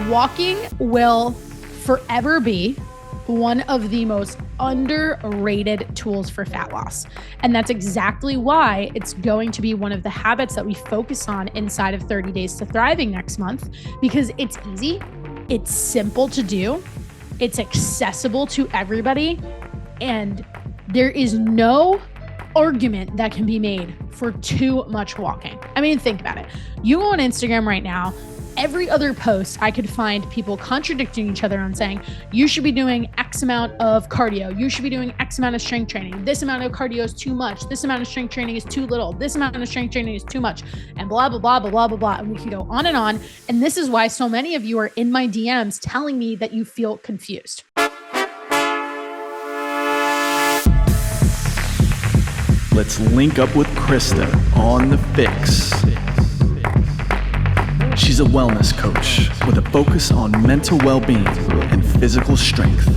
Walking will forever be one of the most underrated tools for fat loss. And that's exactly why it's going to be one of the habits that we focus on inside of 30 Days to Thriving next month, because it's easy, it's simple to do, it's accessible to everybody, and there is no argument that can be made for too much walking. I mean, think about it. You go on Instagram right now, every other post I could find people contradicting each other on saying, you should be doing X amount of cardio. You should be doing X amount of strength training. This amount of cardio is too much. This amount of strength training is too little. This amount of strength training is too much, and blah, blah, blah, blah, blah, blah, blah. And we can go on. And this is why so many of you are in my DMs telling me that you feel confused. Let's link up with Krysta on the Fix. She's a wellness coach with a focus on mental well-being and physical strength.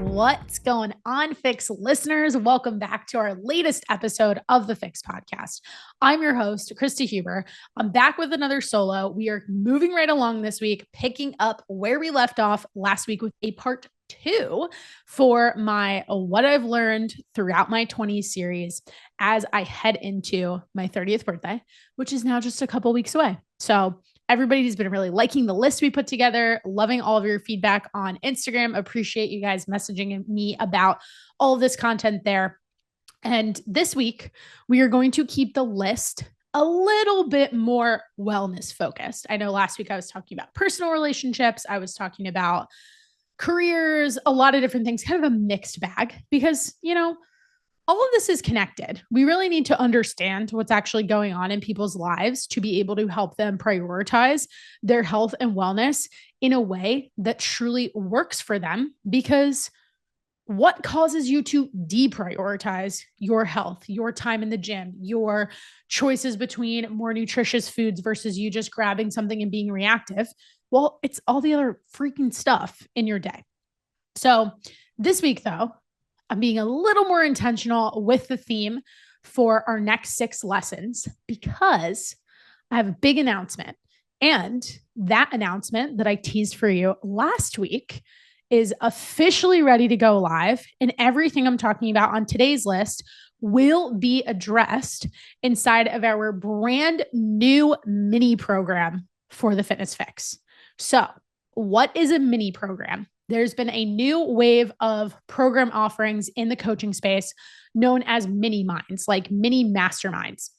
What's going on, Fix listeners? Welcome back to our latest episode of the Fix podcast. I'm your host, Krysta Huber. I'm back with another solo. We are moving right along this week, picking up where we left off last week with a part 2 for my What I've Learned Throughout My 20s series as I head into my 30th birthday, which is now just a couple weeks away. So everybody's been really liking the list we put together, loving all of your feedback on Instagram. Appreciate you guys messaging me about all of this content there. And this week, we are going to keep the list a little bit more wellness focused. I know last week I was talking about personal relationships. I was talking about careers, a lot of different things, kind of a mixed bag because, all of this is connected. We really need to understand what's actually going on in people's lives to be able to help them prioritize their health and wellness in a way that truly works for them. Because what causes you to deprioritize your health, your time in the gym, your choices between more nutritious foods versus you just grabbing something and being reactive? Well, it's all the other freaking stuff in your day. So this week, though, I'm being a little more intentional with the theme for our next 6 lessons because I have a big announcement. And that announcement that I teased for you last week is officially ready to go live. And everything I'm talking about on today's list will be addressed inside of our brand new mini program for the Fitness Fix. So what is a mini program? There's been a new wave of program offerings in the coaching space known as mini minds, like mini masterminds.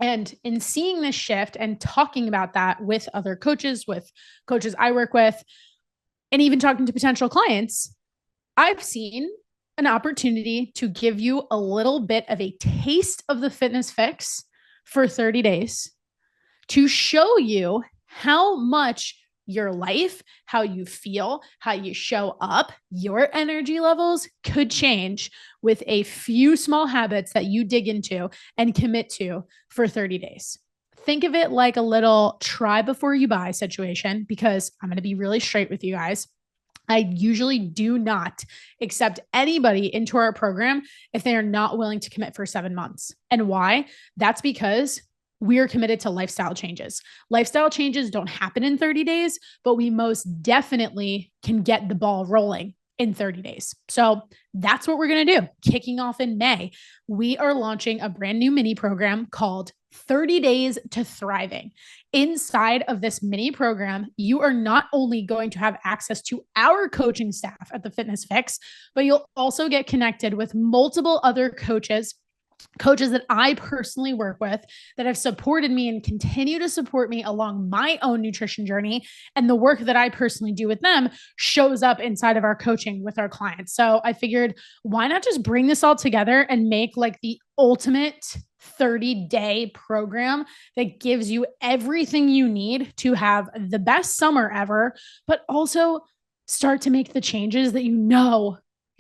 And in seeing this shift and talking about that with other coaches, with coaches I work with, and even talking to potential clients, I've seen an opportunity to give you a little bit of a taste of the Fitness Fix for 30 days to show you how much your life, how you feel, how you show up, your energy levels could change with a few small habits that you dig into and commit to for 30 days. Think of it like a little try before you buy situation, because I'm going to be really straight with you guys. I usually do not accept anybody into our program if they are not willing to commit for 7 months. And why? That's because we are committed to lifestyle changes. Lifestyle changes don't happen in 30 days, but we most definitely can get the ball rolling in 30 days. So that's what we're going to do. Kicking off in May, we are launching a brand new mini program called 30 Days to Thriving. Inside of this mini program, you are not only going to have access to our coaching staff at the Fitness Fix, but you'll also get connected with multiple other coaches that I personally work with that have supported me and continue to support me along my own nutrition journey. And the work that I personally do with them shows up inside of our coaching with our clients. So I figured, why not just bring this all together and make like the ultimate 30-day program that gives you everything you need to have the best summer ever, but also start to make the changes that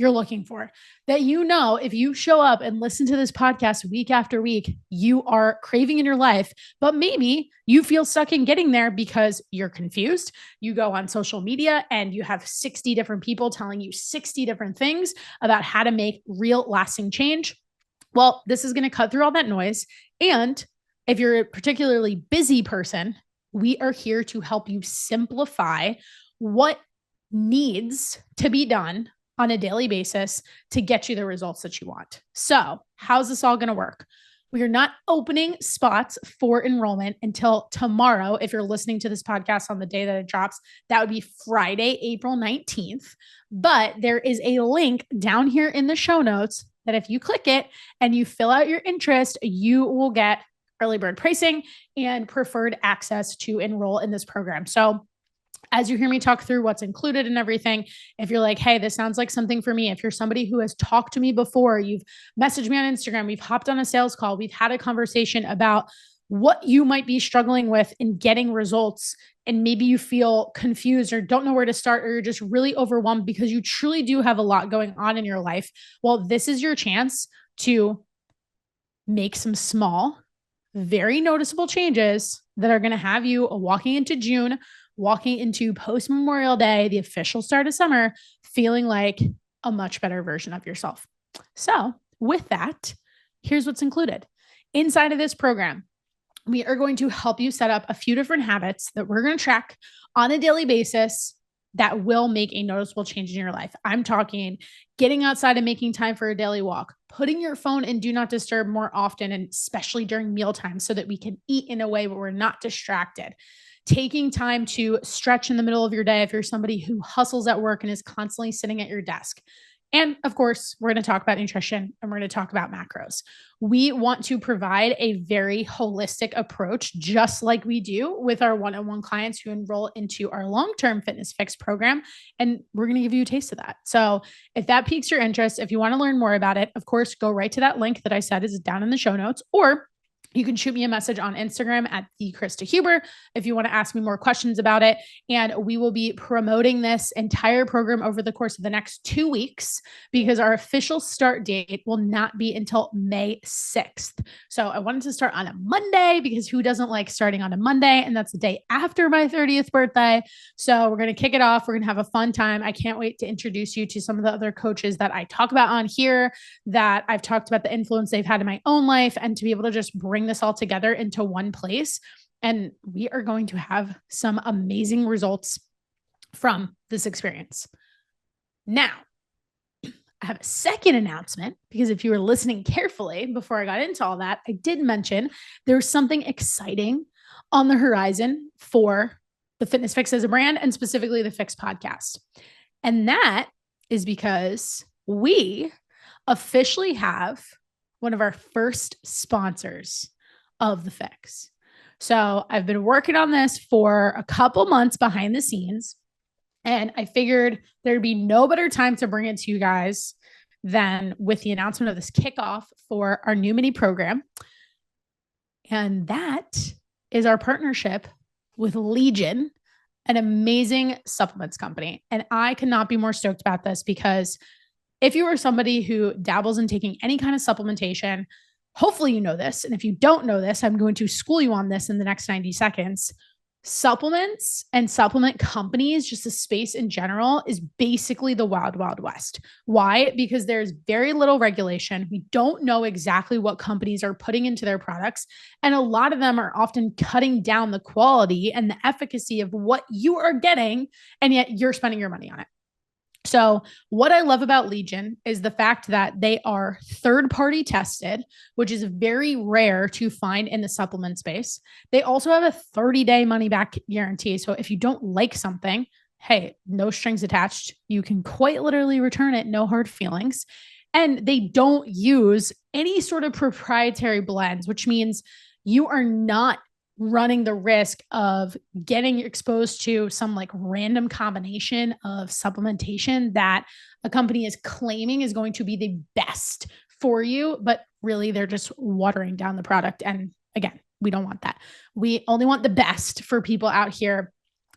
you're looking for, that you know if you show up and listen to this podcast week after week, you are craving in your life, but maybe you feel stuck in getting there because you're confused. You go on social media and you have 60 different people telling you 60 different things about how to make real lasting change. Well, this is going to cut through all that noise. And if you're a particularly busy person, we are here to help you simplify what needs to be done on a daily basis to get you the results that you want. So, how's this all going to work? We are not opening spots for enrollment until tomorrow. If you're listening to this podcast on the day that it drops, that would be Friday, April 19th. But there is a link down here in the show notes that if you click it and you fill out your interest, you will get early bird pricing and preferred access to enroll in this program. So as you hear me talk through what's included and everything, if you're like, hey, this sounds like something for me, if you're somebody who has talked to me before, you've messaged me on Instagram, we've hopped on a sales call, we've had a conversation about what you might be struggling with in getting results, and maybe you feel confused or don't know where to start, or you're just really overwhelmed because you truly do have a lot going on in your life. Well, this is your chance to make some small, very noticeable changes that are going to have you walking into June, walking into post-Memorial Day, the official start of summer, feeling like a much better version of yourself. So with that, here's what's included. Inside of this program, we are going to help you set up a few different habits that we're going to track on a daily basis that will make a noticeable change in your life. I'm talking getting outside and making time for a daily walk, putting your phone in do not disturb more often, and especially during mealtime so that we can eat in a way where we're not distracted. Taking time to stretch in the middle of your day if you're somebody who hustles at work and is constantly sitting at your desk. And of course, we're going to talk about nutrition and we're going to talk about macros. We want to provide a very holistic approach, just like we do with our one-on-one clients who enroll into our long-term Fitness FYX program. And we're going to give you a taste of that. So if that piques your interest, if you want to learn more about it, of course, go right to that link that I said is down in the show notes, or you can shoot me a message on Instagram at the Krysta Huber if you want to ask me more questions about it. And we will be promoting this entire program over the course of the next 2 weeks because our official start date will not be until May 6th. So I wanted to start on a Monday because who doesn't like starting on a Monday? And that's the day after my 30th birthday. So we're going to kick it off. We're going to have a fun time. I can't wait to introduce you to some of the other coaches that I talk about on here, that I've talked about the influence they've had in my own life, and to be able to just bring this all together into one place. And we are going to have some amazing results from this experience. Now, I have a second announcement because if you were listening carefully before I got into all that, I did mention there's something exciting on the horizon for the Fitness FYX as a brand, and specifically the FYX podcast. And that is because we officially have one of our first sponsors of the FYX. So I've been working on this for a couple months behind the scenes, and I figured there'd be no better time to bring it to you guys than with the announcement of this kickoff for our new mini program. And that is our partnership with Legion, an amazing supplements company. And I cannot be more stoked about this because if you are somebody who dabbles in taking any kind of supplementation, hopefully you know this. And if you don't know this, I'm going to school you on this in the next 90 seconds. Supplements and supplement companies, just the space in general, is basically the wild, wild west. Why? Because there's very little regulation. We don't know exactly what companies are putting into their products. And a lot of them are often cutting down the quality and the efficacy of what you are getting, and yet you're spending your money on it. So what I love about Legion is the fact that they are third-party tested, which is very rare to find in the supplement space. They also have a 30-day money-back guarantee. So if you don't like something, hey, no strings attached. You can quite literally return it, no hard feelings. And they don't use any sort of proprietary blends, which means you are not running the risk of getting exposed to some like random combination of supplementation that a company is claiming is going to be the best for you, but really they're just watering down the product. And again, we don't want that. We only want the best for people out here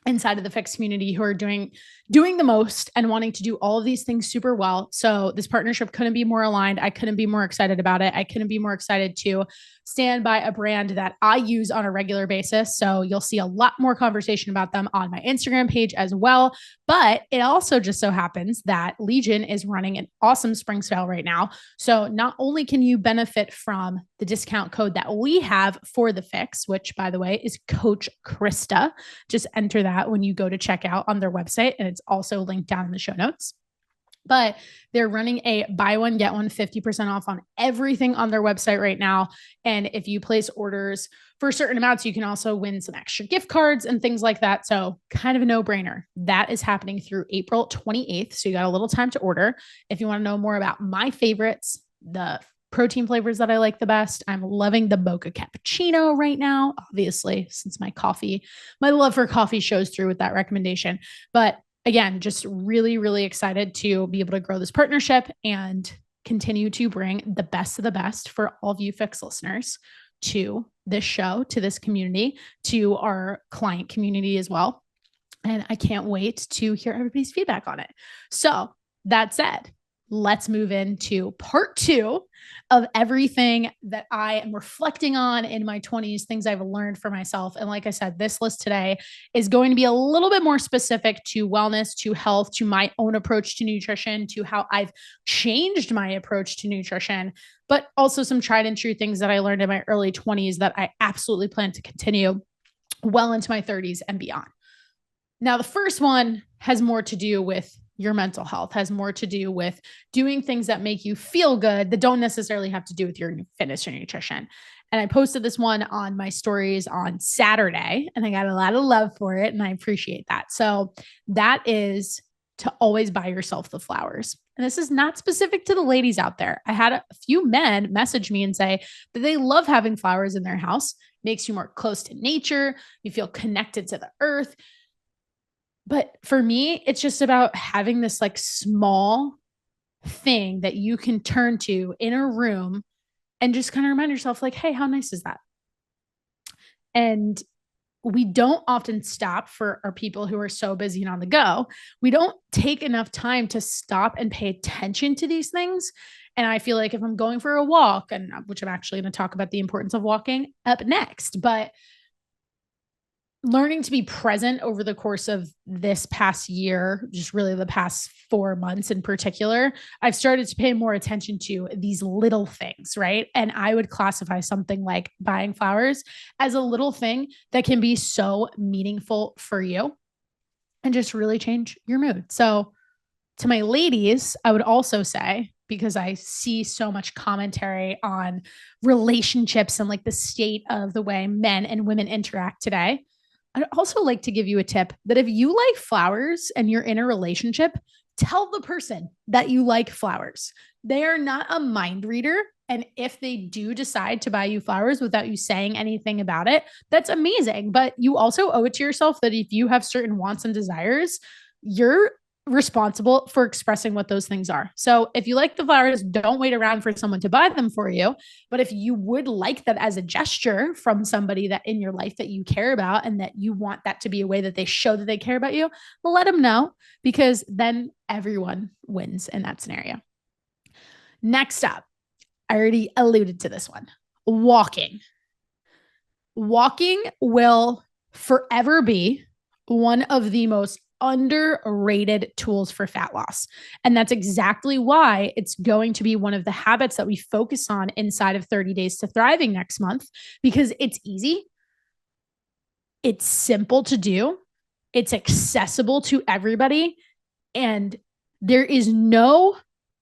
inside of the Fix community who are doing the most and wanting to do all of these things super well. So this partnership couldn't be more aligned. I couldn't be more excited about it. I couldn't be more excited to stand by a brand that I use on a regular basis. So you'll see a lot more conversation about them on my Instagram page as well. But it also just so happens that Legion is running an awesome spring sale right now. So not only can you benefit from the discount code that we have for the Fix, which by the way is Coach Krysta. Just enter that when you go to checkout on their website, and it's also linked down in the show notes. But they're running a buy one, get one 50% off on everything on their website right now. And if you place orders for certain amounts, you can also win some extra gift cards and things like that. So kind of a no-brainer. That is happening through April 28th. So you got a little time to order. If you want to know more about my favorites, the protein flavors that I like the best, I'm loving the mocha cappuccino right now, obviously, since my love for coffee shows through with that recommendation. But again, just really, really excited to be able to grow this partnership and continue to bring the best of the best for all of you Fix listeners to this show, to this community, to our client community as well. And I can't wait to hear everybody's feedback on it. So that said, let's move into part 2 of everything that I am reflecting on in my 20s, things I've learned for myself. And like I said, this list today is going to be a little bit more specific to wellness, to health, to my own approach to nutrition, to how I've changed my approach to nutrition, but also some tried and true things that I learned in my early 20s that I absolutely plan to continue well into my 30s and beyond. Now, the first one has more to do with your mental health, has more to do with doing things that make you feel good that don't necessarily have to do with your fitness or nutrition. And I posted this one on my stories on Saturday, and I got a lot of love for it, and I appreciate that. So that is to always buy yourself the flowers. And this is not specific to the ladies out there. I had a few men message me and say that they love having flowers in their house. Makes you more close to nature. You feel connected to the earth. But for me, it's just about having this like small thing that you can turn to in a room and just kind of remind yourself like, hey, how nice is that? And we don't often stop for our people who are so busy and on the go. We don't take enough time to stop and pay attention to these things. And I feel like if I'm going for a walk, and which I'm actually going to talk about the importance of walking up next, but learning to be present over the course of this past year, just really the past 4 months in particular, I've started to pay more attention to these little things, right? And I would classify something like buying flowers as a little thing that can be so meaningful for you and just really change your mood. So to my ladies, I would also say, because I see so much commentary on relationships and like the state of the way men and women interact today, I'd also like to give you a tip that if you like flowers and you're in a relationship, tell the person that you like flowers. They are not a mind reader. And if they do decide to buy you flowers without you saying anything about it, that's amazing. But you also owe it to yourself that if you have certain wants and desires, you're responsible for expressing what those things are. So if you like the flowers, don't wait around for someone to buy them for you. But if you would like that as a gesture from somebody that in your life that you care about and that you want that to be a way that they show that they care about you, let them know, because then everyone wins in that scenario. Next up, I already alluded to this one, walking. Walking will forever be one of the most underrated tools for fat loss. And that's exactly why it's going to be one of the habits that we focus on inside of 30 Days to Thriving next month, because it's easy. It's simple to do. It's accessible to everybody. And there is no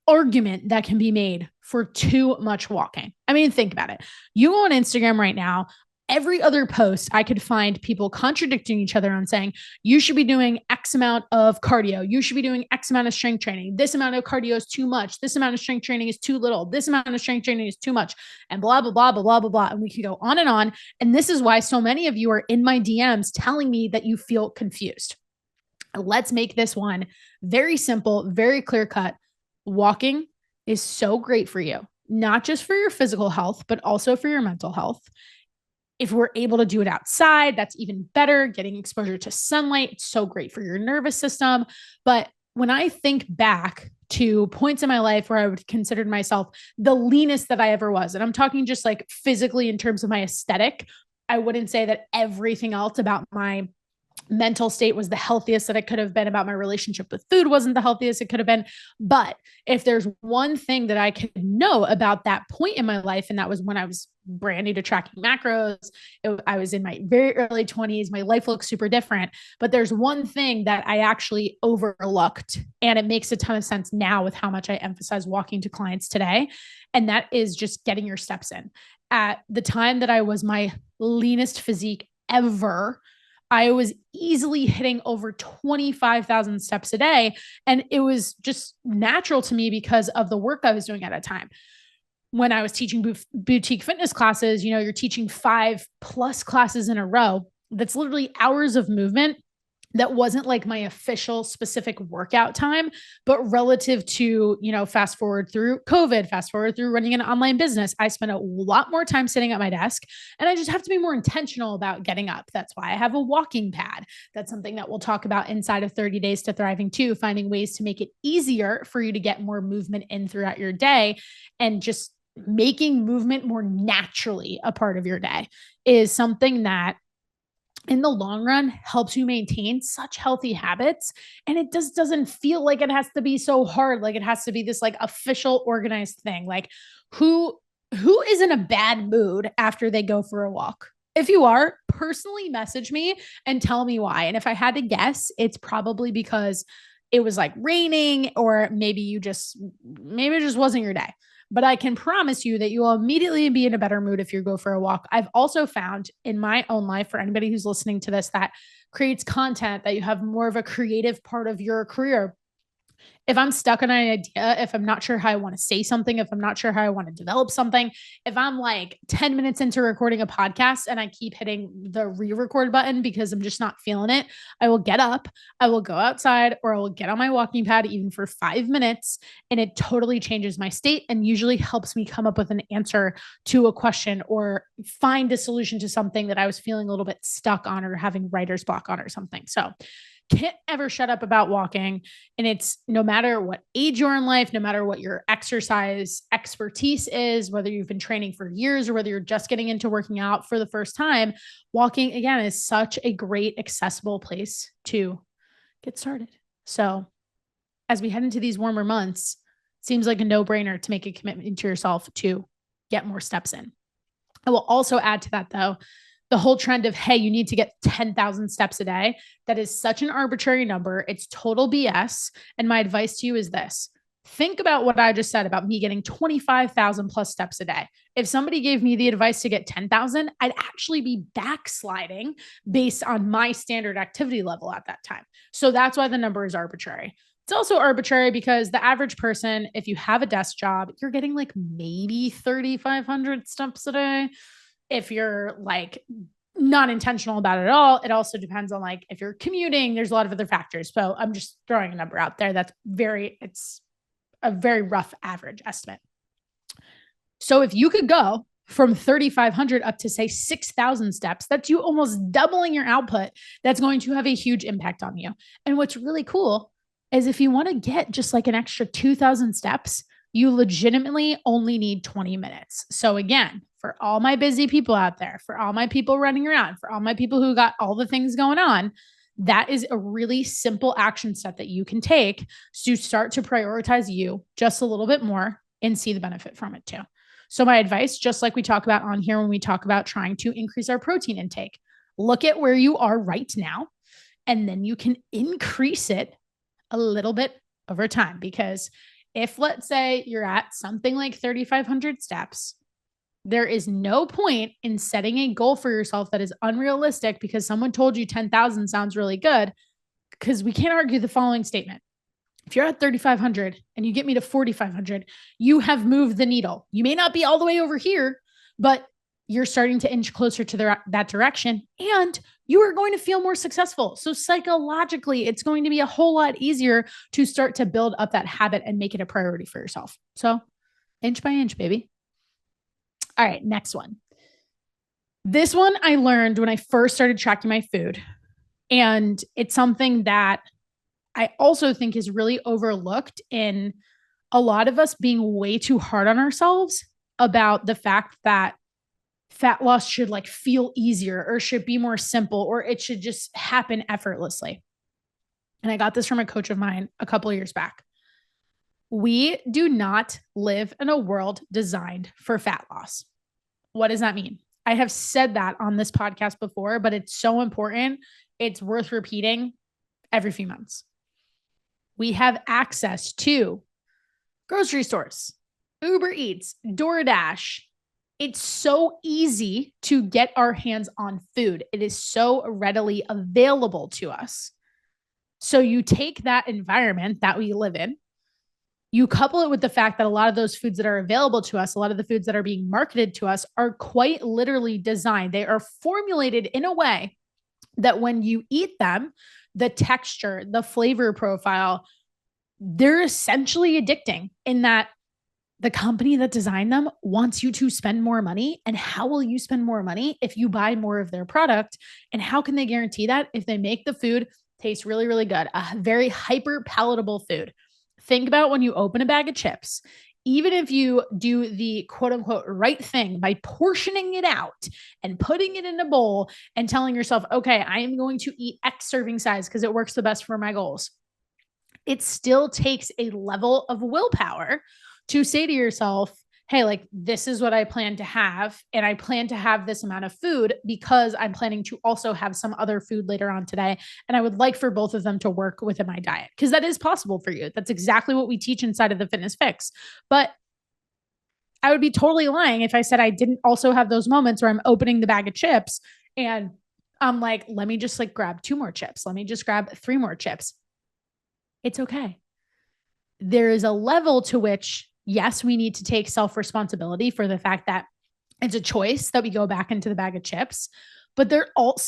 argument that can be made for too much walking. I mean, think about it. You go on Instagram right now, every other post, I could find people contradicting each other on saying, you should be doing X amount of cardio. You should be doing X amount of strength training. This amount of cardio is too much. This amount of strength training is too little. This amount of strength training is too much, and blah, blah, blah, blah, blah, blah, blah. And we can go on and on. And this is why so many of you are in my DMs telling me that you feel confused. Let's make this one very simple, very clear cut. Walking is so great for you, not just for your physical health, but also for your mental health. If we're able to do it outside, that's even better. Getting exposure to sunlight, it's so great for your nervous system. But when I think back to points in my life where I would consider myself the leanest that I ever was, and I'm talking just like physically in terms of my aesthetic, I wouldn't say that everything else about my mental state was the healthiest that it could have been, about my relationship with food wasn't the healthiest it could have been. But if there's one thing that I could know about that point in my life, and that was when I was brand new to tracking macros, I was in my very early 20s, my life looks super different. But there's one thing that I actually overlooked, and it makes a ton of sense now with how much I emphasize walking to clients today. And that is just getting your steps in. At the time that I was my leanest physique ever, I was easily hitting over 25,000 steps a day. And it was just natural to me because of the work I was doing at a time. When I was teaching boutique fitness classes, you're teaching 5+ classes in a row. That's literally hours of movement. That wasn't like my official specific workout time, but relative to, fast forward through COVID, fast forward through running an online business, I spent a lot more time sitting at my desk, and I just have to be more intentional about getting up. That's why I have a walking pad. That's something that we'll talk about inside of 30 Days to Thriving too, finding ways to make it easier for you to get more movement in throughout your day, and just making movement more naturally a part of your day is something that in the long run helps you maintain such healthy habits. And it just doesn't feel like it has to be so hard. Like it has to be this like official organized thing. Like who is in a bad mood after they go for a walk? If you are, personally message me and tell me why. And if I had to guess, it's probably because it was like raining, or maybe it just wasn't your day. But I can promise you that you will immediately be in a better mood if you go for a walk. I've also found in my own life, for anybody who's listening to this that creates content, that you have more of a creative part of your career. If I'm stuck on an idea, if I'm not sure how I want to say something, if I'm not sure how I want to develop something, if I'm like 10 minutes into recording a podcast and I keep hitting the re-record button because I'm just not feeling it, I will get up, I will go outside, or I will get on my walking pad even for 5 minutes, and it totally changes my state and usually helps me come up with an answer to a question or find a solution to something that I was feeling a little bit stuck on or having writer's block on or something. So can't ever shut up about walking. And it's no matter what age you're in life, no matter what your exercise expertise is, whether you've been training for years or whether you're just getting into working out for the first time, walking again is such a great accessible place to get started. So as we head into these warmer months, it seems like a no-brainer to make a commitment to yourself to get more steps in. I will also add to that though, the whole trend of, hey, you need to get 10,000 steps a day. That is such an arbitrary number. It's total BS. And my advice to you is this: think about what I just said about me getting 25,000 plus steps a day. If somebody gave me the advice to get 10,000, I'd actually be backsliding based on my standard activity level at that time. So that's why the number is arbitrary. It's also arbitrary because the average person, if you have a desk job, you're getting like maybe 3,500 steps a day. If you're like not intentional about it at all, it also depends on like if you're commuting, there's a lot of other factors. So I'm just throwing a number out there. It's a very rough average estimate. So if you could go from 3,500 up to say 6,000 steps, that's you almost doubling your output. That's going to have a huge impact on you. And what's really cool is if you want to get just like an extra 2,000 steps, you legitimately only need 20 minutes. So again, for all my busy people out there, for all my people running around, for all my people who got all the things going on, that is a really simple action step that you can take to start to prioritize you just a little bit more and see the benefit from it too. So my advice, just like we talk about on here when we talk about trying to increase our protein intake, look at where you are right now, and then you can increase it a little bit over time. Because if, let's say, you're at something like 3,500 steps, there is no point in setting a goal for yourself that is unrealistic because someone told you 10,000 sounds really good, because we can't argue the following statement. If you're at 3,500 and you get me to 4,500, you have moved the needle. You may not be all the way over here, but you're starting to inch closer to that direction, and you are going to feel more successful. So psychologically, it's going to be a whole lot easier to start to build up that habit and make it a priority for yourself. So inch by inch, baby. All right, next one. This one I learned when I first started tracking my food. And it's something that I also think is really overlooked in a lot of us being way too hard on ourselves about the fact that fat loss should like feel easier or should be more simple or it should just happen effortlessly. And I got this from a coach of mine a couple of years back. We do not live in a world designed for fat loss. What does that mean? I have said that on this podcast before, but it's so important. It's worth repeating every few months. We have access to grocery stores, Uber Eats, DoorDash. It's so easy to get our hands on food. It is so readily available to us. So you take that environment that we live in, you couple it with the fact that a lot of those foods that are available to us, a lot of the foods that are being marketed to us are quite literally designed. They are formulated in a way that when you eat them, the texture, the flavor profile, they're essentially addicting in that the company that designed them wants you to spend more money. And how will you spend more money if you buy more of their product? And how can they guarantee that if they make the food taste really, really good, a very hyper palatable food? Think about when you open a bag of chips, even if you do the quote unquote right thing by portioning it out and putting it in a bowl and telling yourself, okay, I am going to eat X serving size because it works the best for my goals. It still takes a level of willpower to say to yourself, hey, like this is what I plan to have. And I plan to have this amount of food because I'm planning to also have some other food later on today. And I would like for both of them to work within my diet because that is possible for you. That's exactly what we teach inside of the Fitness Fix. But I would be totally lying if I said I didn't also have those moments where I'm opening the bag of chips and I'm like, let me just like grab 2 more chips. Let me just grab 3 more chips. It's okay. There is a level to which, yes, we need to take self-responsibility for the fact that it's a choice that we go back into the bag of chips. But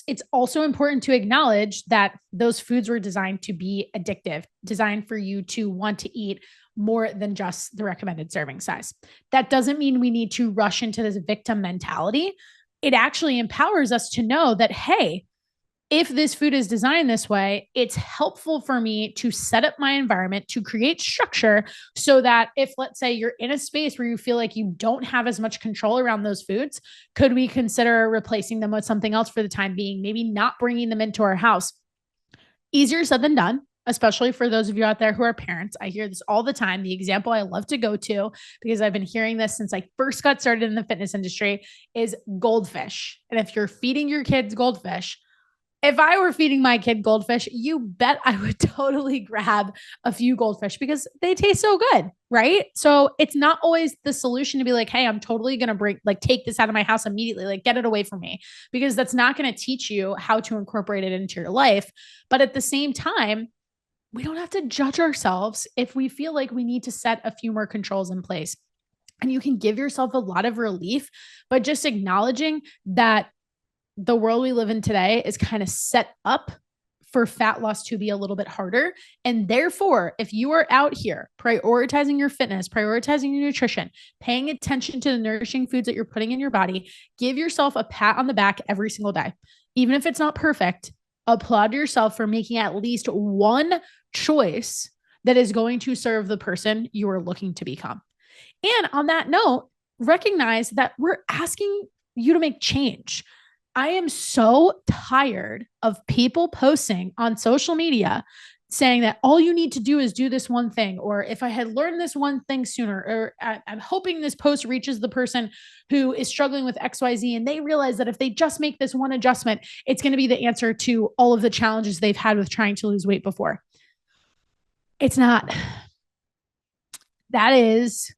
it's also important to acknowledge that those foods were designed to be addictive, designed for you to want to eat more than just the recommended serving size. That doesn't mean we need to rush into this victim mentality. It actually empowers us to know that, hey, if this food is designed this way, it's helpful for me to set up my environment, to create structure so that if, let's say, you're in a space where you feel like you don't have as much control around those foods, could we consider replacing them with something else for the time being? Maybe not bringing them into our house. Easier said than done, especially for those of you out there who are parents. I hear this all the time. The example I love to go to, because I've been hearing this since I first got started in the fitness industry, is goldfish. And if you're feeding your kids goldfish, if I were feeding my kid goldfish, you bet I would totally grab a few goldfish because they taste so good, right? So it's not always the solution to be like, hey, I'm totally going to take this out of my house immediately, like get it away from me, because that's not going to teach you how to incorporate it into your life. But at the same time, we don't have to judge ourselves if we feel like we need to set a few more controls in place. And you can give yourself a lot of relief by just acknowledging that the world we live in today is kind of set up for fat loss to be a little bit harder. And therefore, if you are out here prioritizing your fitness, prioritizing your nutrition, paying attention to the nourishing foods that you're putting in your body, give yourself a pat on the back every single day. Even if it's not perfect, applaud yourself for making at least one choice that is going to serve the person you are looking to become. And on that note, recognize that we're asking you to make change. I am so tired of people posting on social media saying that all you need to do is do this one thing, or if I had learned this one thing sooner, or I'm hoping this post reaches the person who is struggling with XYZ and they realize that if they just make this one adjustment, it's going to be the answer to all of the challenges they've had with trying to lose weight before. It's not. That is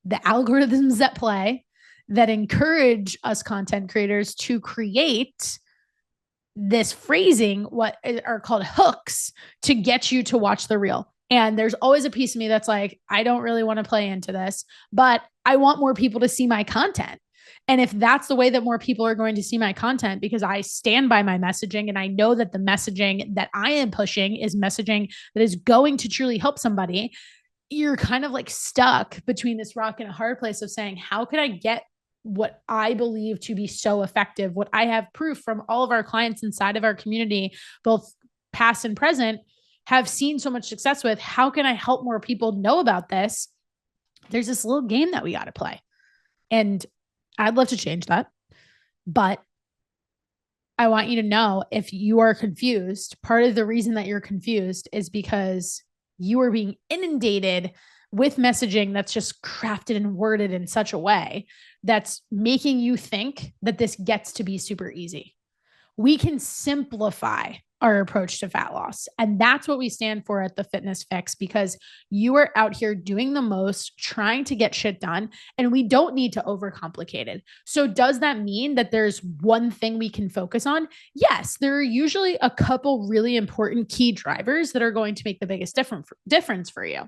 the algorithms at play that encourage us content creators to create this phrasing, what are called hooks, to get you to watch the reel. And there's always a piece of me that's like, I don't really want to play into this, but I want more people to see my content. And if that's the way that more people are going to see my content, because I stand by my messaging and I know that the messaging that I am pushing is messaging that is going to truly help somebody, you're kind of like stuck between this rock and a hard place of saying, how can I get what I believe to be so effective, what I have proof from all of our clients inside of our community, both past and present, have seen so much success with. How can I help more people know about this? There's this little game that we got to play. And I'd love to change that. But I want you to know, if you are confused, part of the reason that you're confused is because you are being inundated with messaging that's just crafted and worded in such a way that's making you think that this gets to be super easy. We can simplify our approach to fat loss. And that's what we stand for at the Fitness FYX, because you are out here doing the most, trying to get shit done, and we don't need to overcomplicate it. So does that mean that there's one thing we can focus on? Yes, there are usually a couple really important key drivers that are going to make the biggest difference for you.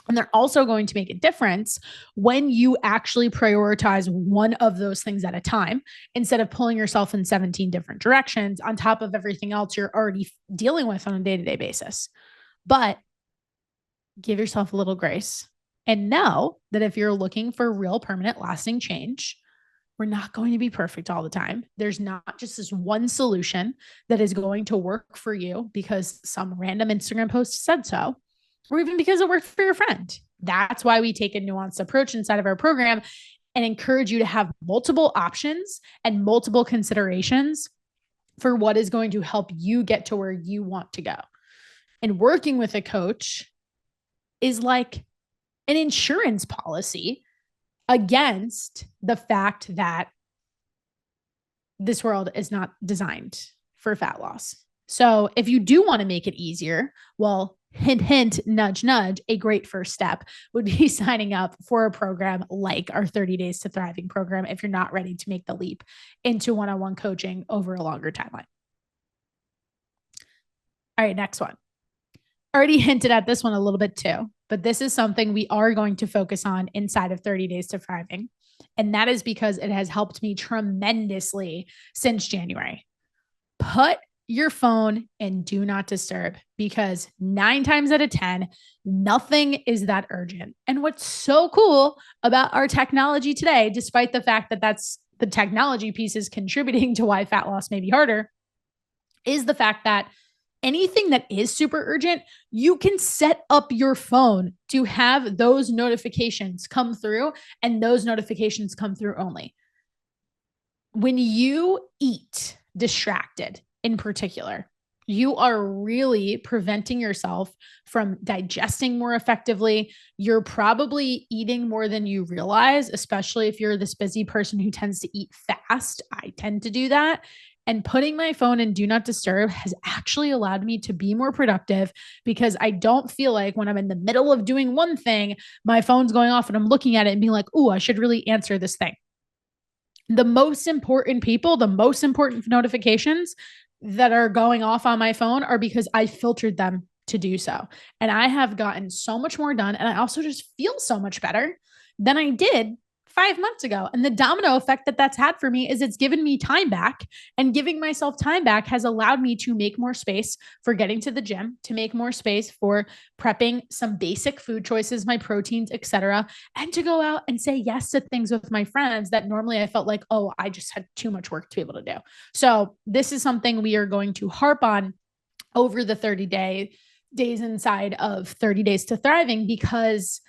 And they're also going to make a difference when you actually prioritize one of those things at a time, instead of pulling yourself in 17 different directions on top of everything else you're already dealing with on a day-to-day basis. But give yourself a little grace and know that if you're looking for real, permanent, lasting change, we're not going to be perfect all the time. There's not just this one solution that is going to work for you because some random Instagram post said so, or even because it worked for your friend. That's why we take a nuanced approach inside of our program and encourage you to have multiple options and multiple considerations for what is going to help you get to where you want to go. And working with a coach is like an insurance policy against the fact that this world is not designed for fat loss. So if you do want to make it easier, well, hint, hint, nudge, nudge, a great first step would be signing up for a program like our 30 Days to Thriving program if you're not ready to make the leap into one-on-one coaching over a longer timeline. All right, next one. Already hinted at this one a little bit too, but this is something we are going to focus on inside of 30 Days to Thriving. And that is because it has helped me tremendously since January. Put your phone in do not disturb, because 9 times out of 10, nothing is that urgent. And what's so cool about our technology today, despite the fact that that's the technology piece is contributing to why fat loss may be harder, is the fact that anything that is super urgent, you can set up your phone to have those notifications come through, and those notifications come through only when you eat distracted. In particular, you are really preventing yourself from digesting more effectively. You're probably eating more than you realize, especially if you're this busy person who tends to eat fast. I tend to do that. And putting my phone in do not disturb has actually allowed me to be more productive, because I don't feel like when I'm in the middle of doing one thing, my phone's going off and I'm looking at it and being like, "Ooh, I should really answer this thing." The most important people, the most important notifications that are going off on my phone are because I filtered them to do so. And I have gotten so much more done. And I also just feel so much better than I did 5 months ago. And the domino effect that that's had for me is it's given me time back, and giving myself time back has allowed me to make more space for getting to the gym, to make more space for prepping some basic food choices, my proteins, etc., and to go out and say yes to things with my friends that normally I felt like, oh, I just had too much work to be able to do. So this is something we are going to harp on over the 30 days inside of 30 Days to Thriving, because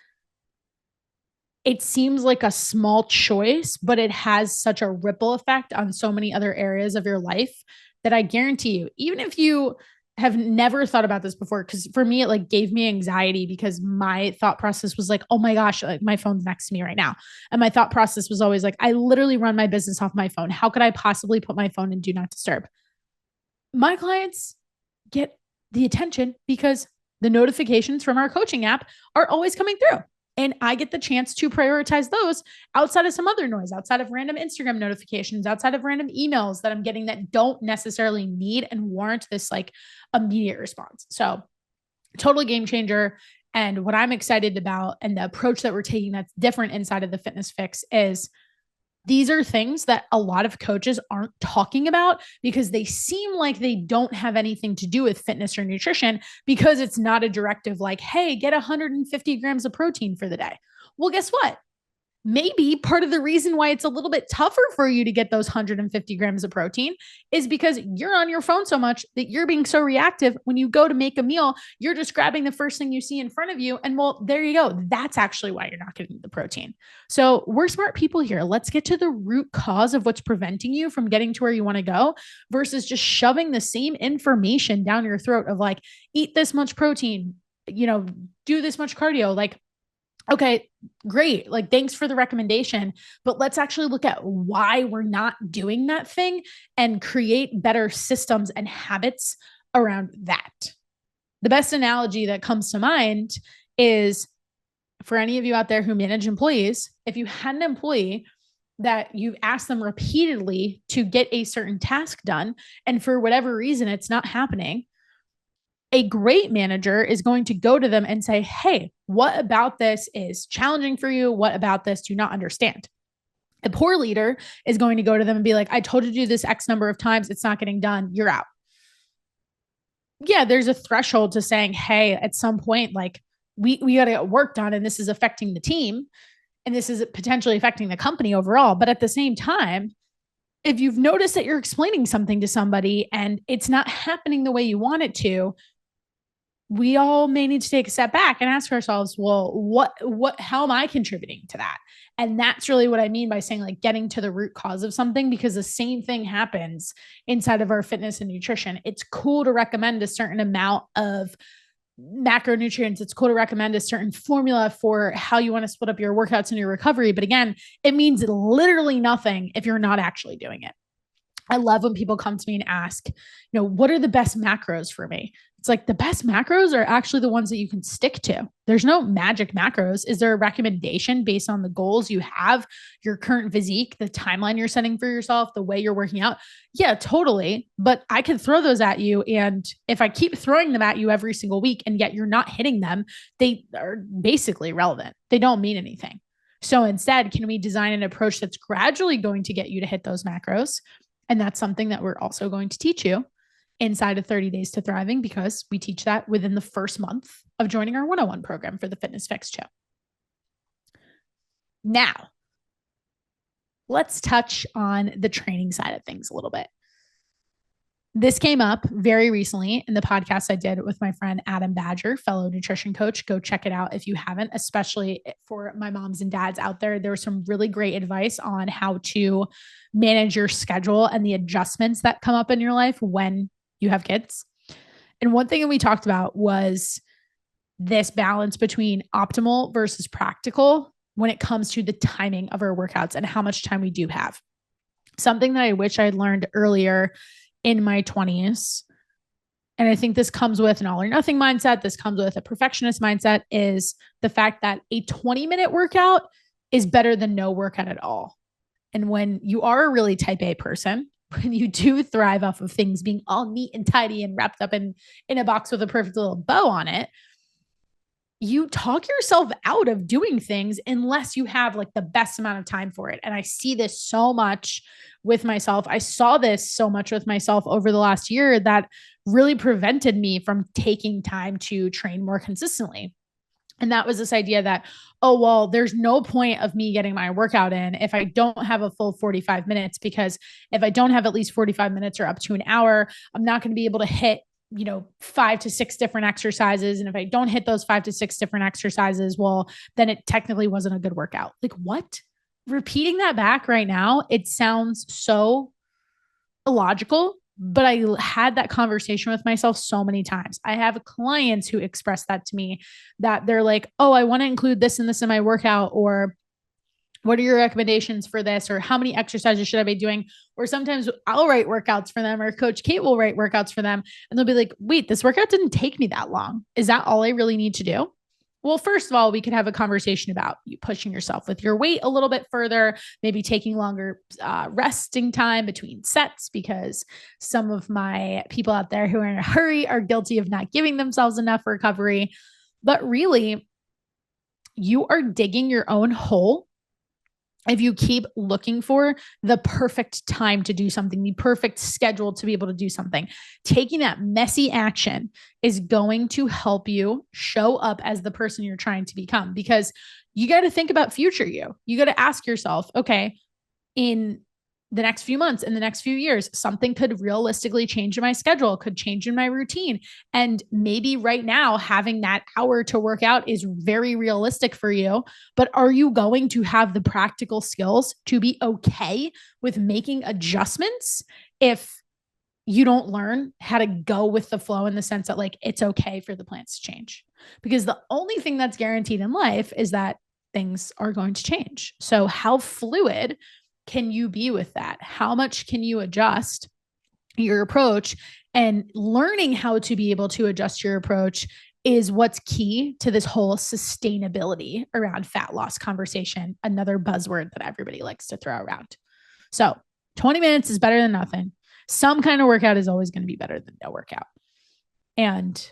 it seems like a small choice, but it has such a ripple effect on so many other areas of your life that I guarantee you, even if you have never thought about this before, because for me, it like gave me anxiety, because my thought process was like, oh my gosh, like my phone's next to me right now. And my thought process was always like, I literally run my business off my phone. How could I possibly put my phone in do not disturb? My clients get the attention because the notifications from our coaching app are always coming through. And I get the chance to prioritize those outside of some other noise, outside of random Instagram notifications, outside of random emails that I'm getting that don't necessarily need and warrant this like immediate response. So total game changer. And what I'm excited about, and the approach that we're taking that's different inside of the Fitness FYX, is these are things that a lot of coaches aren't talking about because they seem like they don't have anything to do with fitness or nutrition, because it's not a directive like, hey, get 150 grams of protein for the day. Well, guess what? maybe part of the reason why it's a little bit tougher for you to get those 150 grams of protein is because you're on your phone so much that you're being so reactive. When you go to make a meal, you're just grabbing the first thing you see in front of you. And well, there you go. That's actually why you're not getting the protein. So we're smart people here. Let's get to the root cause of what's preventing you from getting to where you want to go versus just shoving the same information down your throat of like, eat this much protein, do this much cardio. Like, okay, great. Like, thanks for the recommendation, but let's actually look at why we're not doing that thing and create better systems and habits around that. The best analogy that comes to mind is for any of you out there who manage employees, if you had an employee that you've asked them repeatedly to get a certain task done, and for whatever reason, it's not happening, a great manager is going to go to them and say, hey, what about this is challenging for you? What about this do you not understand? A poor leader is going to go to them and be like, I told you to do this X number of times. It's not getting done. You're out. Yeah, there's a threshold to saying, hey, at some point, like we got to get work done and this is affecting the team and this is potentially affecting the company overall. But at the same time, if you've noticed that you're explaining something to somebody and it's not happening the way you want it to, we all may need to take a step back and ask ourselves, well, how am I contributing to that? And that's really what I mean by saying like getting to the root cause of something, because the same thing happens inside of our fitness and nutrition. It's cool to recommend a certain amount of macronutrients. It's cool to recommend a certain formula for how you want to split up your workouts and your recovery. But again, it means literally nothing if you're not actually doing it. I love when people come to me and ask, what are the best macros for me? It's like the best macros are actually the ones that you can stick to. There's no magic macros. Is there a recommendation based on the goals you have, your current physique, the timeline you're setting for yourself, the way you're working out? Yeah, totally. But I can throw those at you. And if I keep throwing them at you every single week and yet you're not hitting them, they are basically irrelevant. They don't mean anything. So instead, can we design an approach that's gradually going to get you to hit those macros? And that's something that we're also going to teach you inside of 30 Days to Thriving, because we teach that within the first month of joining our 101 program for the Fitness FYX show. Now, let's touch on the training side of things a little bit. This came up very recently in the podcast I did with my friend Adam Badger, fellow nutrition coach. Go check it out if you haven't, especially for my moms and dads out there. There was some really great advice on how to manage your schedule and the adjustments that come up in your life when you have kids. And one thing that we talked about was this balance between optimal versus practical when it comes to the timing of our workouts and how much time we do have. Something that I wish I had learned earlier in my 20s, and I think this comes with an all or nothing mindset, this comes with a perfectionist mindset, is the fact that a 20-minute workout is better than no workout at all. And when you are a really type A person, when you do thrive off of things being all neat and tidy and wrapped up in a box with a perfect little bow on it, you talk yourself out of doing things unless you have like the best amount of time for it. And I see this so much with myself. I saw this so much with myself over the last year that really prevented me from taking time to train more consistently. And that was this idea that, oh, well, there's no point of me getting my workout in if I don't have a full 45 minutes, because if I don't have at least 45 minutes or up to an hour, I'm not going to be able to hit 5 to 6 different exercises. And if I don't hit those 5 to 6 different exercises, well, then it technically wasn't a good workout. Like, what? Repeating that back right now, it sounds so illogical, but I had that conversation with myself so many times. I have clients who express that to me, that they're like, oh, I want to include this and this in my workout, or what are your recommendations for this? Or how many exercises should I be doing? Or sometimes I'll write workouts for them, or Coach Kate will write workouts for them. And they'll be like, wait, this workout didn't take me that long. Is that all I really need to do? Well, first of all, we could have a conversation about you pushing yourself with your weight a little bit further, maybe taking longer resting time between sets, because some of my people out there who are in a hurry are guilty of not giving themselves enough recovery. But really, you are digging your own hole if you keep looking for the perfect time to do something, the perfect schedule to be able to do something, taking that messy action is going to help you show up as the person you're trying to become, because you got to think about future you. You got to ask yourself, okay, in the next few months, in the next few years, something could realistically change in my schedule, could change in my routine. And maybe right now, having that hour to work out is very realistic for you. But are you going to have the practical skills to be okay with making adjustments if you don't learn how to go with the flow, in the sense that like it's okay for the plans to change? Because the only thing that's guaranteed in life is that things are going to change. So how fluid can you be with that? How much can you adjust your approach? And learning how to be able to adjust your approach is what's key to this whole sustainability around fat loss conversation, another buzzword that everybody likes to throw around. So 20 minutes is better than nothing. Some kind of workout is always going to be better than no workout. And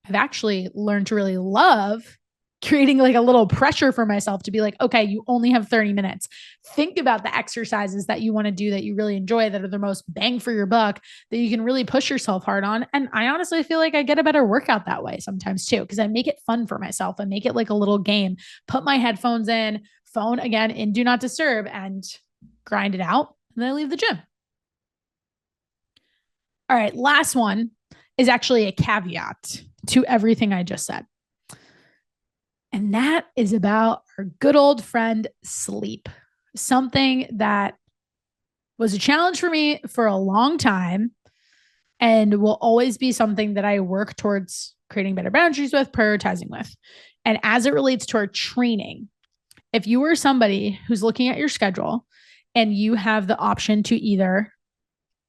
I've actually learned to really love creating like a little pressure for myself to be like, okay, you only have 30 minutes. Think about the exercises that you want to do that you really enjoy, that are the most bang for your buck, that you can really push yourself hard on. And I honestly feel like I get a better workout that way sometimes too, because I make it fun for myself. I make it like a little game, put my headphones in, phone again in do not disturb, and grind it out. And then I leave the gym. All right. Last one is actually a caveat to everything I just said. And that is about our good old friend, sleep. Something that was a challenge for me for a long time and will always be something that I work towards creating better boundaries with, prioritizing with. And as it relates to our training, if you are somebody who's looking at your schedule and you have the option to either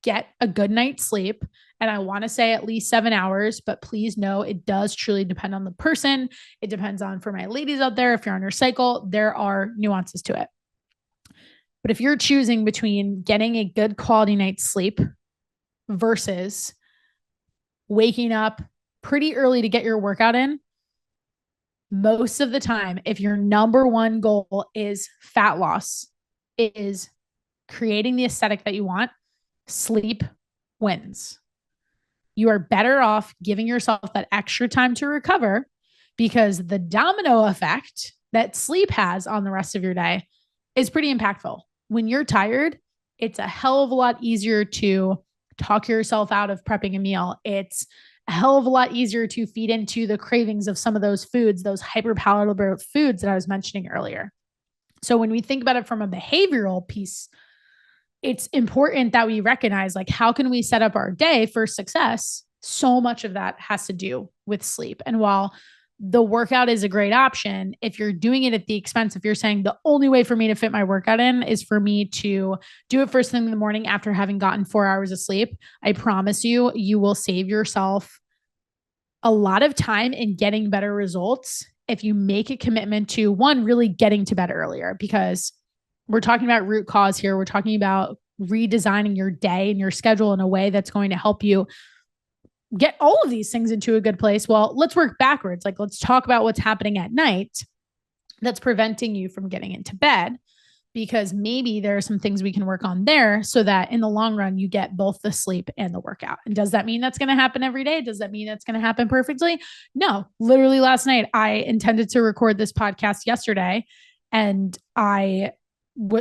get a good night's sleep, and I want to say at least 7 hours, but please know it does truly depend on the person. It depends on, for my ladies out there, if you're on your cycle, there are nuances to it. But if you're choosing between getting a good quality night's sleep versus waking up pretty early to get your workout in, most of the time, if your number one goal is fat loss, it is creating the aesthetic that you want, sleep wins. You are better off giving yourself that extra time to recover, because the domino effect that sleep has on the rest of your day is pretty impactful. When you're tired, it's a hell of a lot easier to talk yourself out of prepping a meal. It's a hell of a lot easier to feed into the cravings of some of those foods, those hyper palatable foods that I was mentioning earlier. So when we think about it from a behavioral piece, it's important that we recognize, like, how can we set up our day for success? So much of that has to do with sleep. And while the workout is a great option, if you're doing it at the expense, if you're saying the only way for me to fit my workout in is for me to do it first thing in the morning after having gotten 4 hours of sleep, I promise you, you will save yourself a lot of time in getting better results if you make a commitment to, one, really getting to bed earlier, because we're talking about root cause here. We're talking about redesigning your day and your schedule in a way that's going to help you get all of these things into a good place. Well, let's work backwards. Like, let's talk about what's happening at night that's preventing you from getting into bed, because maybe there are some things we can work on there so that in the long run, you get both the sleep and the workout. And does that mean that's going to happen every day? Does that mean that's going to happen perfectly? No. Literally last night, I intended to record this podcast yesterday, and I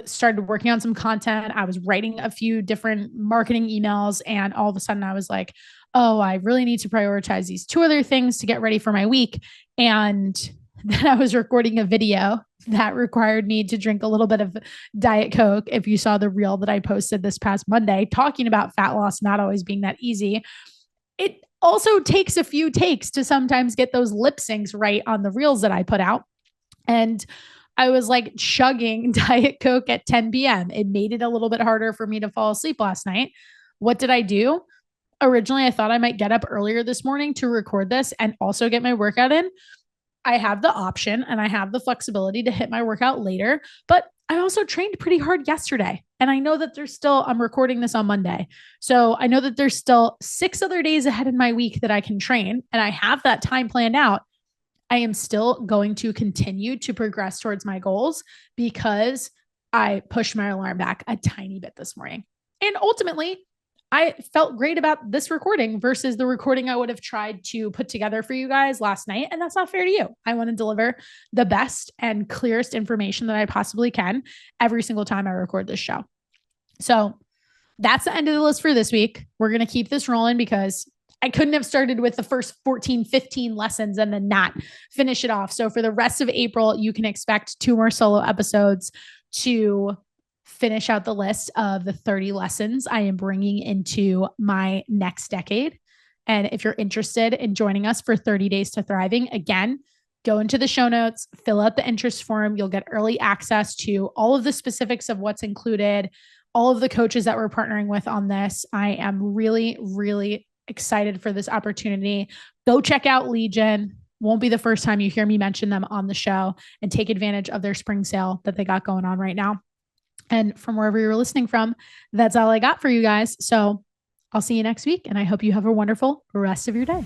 started working on some content. I was writing a few different marketing emails, and all of a sudden I was like, oh, I really need to prioritize these 2 other things to get ready for my week. And then I was recording a video that required me to drink a little bit of Diet Coke. If you saw the reel that I posted this past Monday, talking about fat loss not always being that easy, it also takes a few takes to sometimes get those lip syncs right on the reels that I put out. And I was like chugging Diet Coke at 10 p.m. It made it a little bit harder for me to fall asleep last night. What did I do? Originally, I thought I might get up earlier this morning to record this and also get my workout in. I have the option and I have the flexibility to hit my workout later, but I also trained pretty hard yesterday. And I know that I'm recording this on Monday. So I know that there's still 6 other days ahead in my week that I can train, and I have that time planned out. I am still going to continue to progress towards my goals because I pushed my alarm back a tiny bit this morning. And ultimately, I felt great about this recording versus the recording I would have tried to put together for you guys last night. And that's not fair to you. I want to deliver the best and clearest information that I possibly can every single time I record this show. So that's the end of the list for this week. We're going to keep this rolling because I couldn't have started with the first 14, 15 lessons and then not finish it off. So for the rest of April, you can expect 2 more solo episodes to finish out the list of the 30 lessons I am bringing into my next decade. And if you're interested in joining us for 30 Days to Thriving, again, go into the show notes, fill out the interest form. You'll get early access to all of the specifics of what's included, all of the coaches that we're partnering with on this. I am really, really excited for this opportunity. Go check out Legion. Won't be the first time you hear me mention them on the show, and take advantage of their spring sale that they got going on right now. And from wherever you're listening from, that's all I got for you guys. So I'll see you next week, and I hope you have a wonderful rest of your day.